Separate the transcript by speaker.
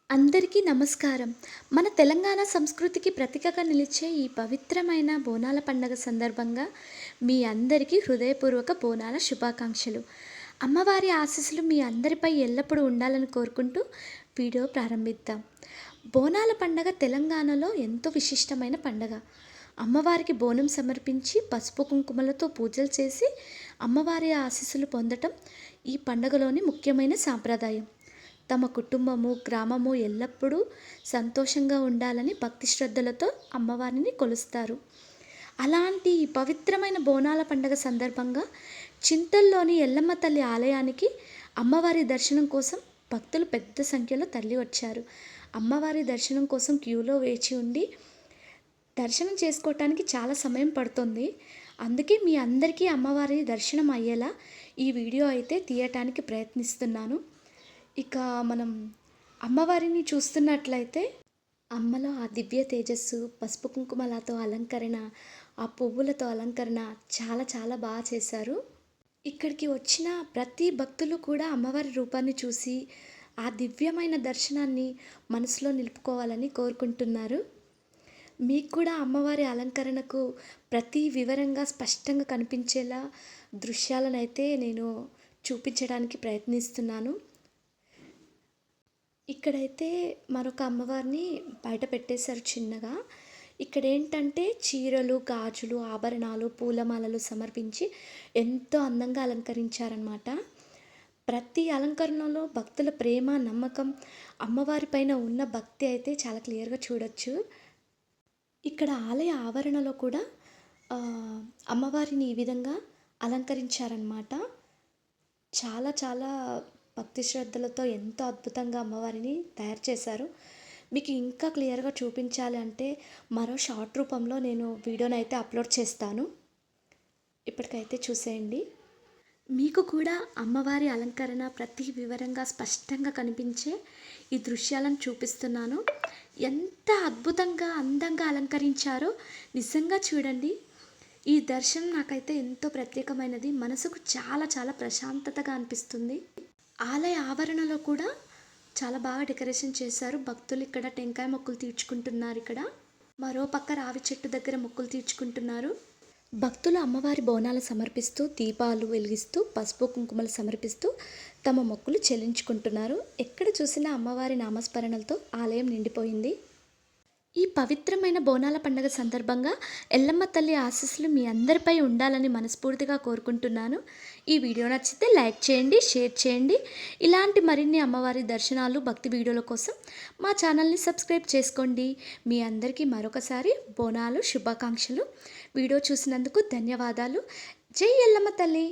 Speaker 1: అందరికీ నమస్కారం. మన తెలంగాణ సంస్కృతికి ప్రతీకగా నిలిచే ఈ పవిత్రమైన బోనాల పండగ సందర్భంగా మీ అందరికీ హృదయపూర్వక బోనాల శుభాకాంక్షలు. అమ్మవారి ఆశీస్సులు మీ అందరిపై ఎల్లప్పుడూ ఉండాలని కోరుకుంటూ వీడియో ప్రారంభిద్దాం. బోనాల పండగ తెలంగాణలో ఎంతో విశిష్టమైన పండగ. అమ్మవారికి బోనం సమర్పించి పసుపు కుంకుమలతో పూజలు చేసి అమ్మవారి ఆశీస్సులు పొందటం ఈ పండగలోని ముఖ్యమైన సాంప్రదాయం. తమ కుటుంబము, గ్రామము ఎల్లప్పుడూ సంతోషంగా ఉండాలని భక్తి శ్రద్ధలతో అమ్మవారిని కొలుస్తారు. అలాంటి ఈ పవిత్రమైన బోనాల పండగ సందర్భంగా చింతల్లోని ఎల్లమ్మ తల్లి ఆలయానికి అమ్మవారి దర్శనం కోసం భక్తులు పెద్ద సంఖ్యలో తరలి వచ్చారు. అమ్మవారి దర్శనం కోసం క్యూలో వేచి ఉండి దర్శనం చేసుకోవటానికి చాలా సమయం పడుతుంది. అందుకే మీ అందరికీ అమ్మవారి దర్శనం అయ్యేలా ఈ వీడియో అయితే తీయటానికి ప్రయత్నిస్తున్నాను. ఇక మనం అమ్మవారిని చూస్తున్నట్లయితే అమ్మలో ఆ దివ్య తేజస్సు, పసుపు కుంకుమలతో అలంకరణ, ఆ పువ్వులతో అలంకరణ చాలా చాలా బాగా చేశారు. ఇక్కడికి వచ్చిన ప్రతి భక్తులు కూడా అమ్మవారి రూపాన్ని చూసి ఆ దివ్యమైన దర్శనాన్ని మనసులో నిలుపుకోవాలని కోరుకుంటున్నారు. మీకు కూడా అమ్మవారి అలంకరణకు ప్రతి వివరంగా స్పష్టంగా కనిపించేలా దృశ్యాలనైతే నేను చూపించడానికి ప్రయత్నిస్తున్నాను. ఇక్కడైతే మరొక అమ్మవారిని బయట పెట్టేశారు చిన్నగా. ఇక్కడ ఏంటంటే చీరలు, గాజులు, ఆభరణాలు, పూలమాలలు సమర్పించి ఎంతో అందంగా అలంకరించారనమాట. ప్రతి అలంకరణలో భక్తుల ప్రేమ, నమ్మకం, అమ్మవారి పైన ఉన్న భక్తి అయితే చాలా క్లియర్గా చూడొచ్చు. ఇక్కడ ఆలయ ఆవరణలో కూడా అమ్మవారిని ఈ విధంగా అలంకరించారనమాట. చాలా చాలా భక్తి శ్రద్ధలతో ఎంతో అద్భుతంగా అమ్మవారిని తయారు చేశారు. మీకు ఇంకా క్లియర్గా చూపించాలి అంటే మరో షార్ట్ రూపంలో నేను వీడియోని అయితే అప్లోడ్ చేస్తాను. ఇప్పటికైతే చూసేయండి. మీకు కూడా అమ్మవారి అలంకరణ ప్రతి వివరంగా స్పష్టంగా కనిపించే ఈ దృశ్యాలను చూపిస్తున్నాను. ఎంత అద్భుతంగా అందంగా అలంకరించారో నిజంగా చూడండి. ఈ దర్శనం నాకైతే ఎంతో ప్రత్యేకమైనది. మనసుకు చాలా చాలా ప్రశాంతతగా అనిపిస్తుంది. ఆలయ ఆవరణలో కూడా చాలా బాగా డెకరేషన్ చేశారు. భక్తులు ఇక్కడ టెంకాయ మొక్కులు తీర్చుకుంటున్నారు. ఇక్కడ మరో పక్క రావి చెట్టు దగ్గర మొక్కులు తీర్చుకుంటున్నారు. భక్తులు అమ్మవారి బోనాలు సమర్పిస్తూ, దీపాలు వెలిగిస్తూ, పసుపు కుంకుమలు సమర్పిస్తూ తమ మొక్కులు చెల్లించుకుంటున్నారు. ఎక్కడ చూసినా అమ్మవారి నామస్మరణలతో ఆలయం నిండిపోయింది. ఈ పవిత్రమైన బోనాల పండుగ సందర్భంగా ఎల్లమ్మ తల్లి ఆశీస్సులు మీ అందరిపై ఉండాలని మనస్ఫూర్తిగా కోరుకుంటున్నాను. ఈ వీడియో నచ్చితే లైక్ చేయండి, షేర్ చేయండి. ఇలాంటి మరిన్ని అమ్మవారి దర్శనాలు, భక్తి వీడియోల కోసం మా ఛానల్ని సబ్స్క్రైబ్ చేసుకోండి. మీ అందరికీ మరొకసారి బోనాలు శుభాకాంక్షలు. వీడియో చూసినందుకు ధన్యవాదాలు. జై ఎల్లమ్మ తల్లి.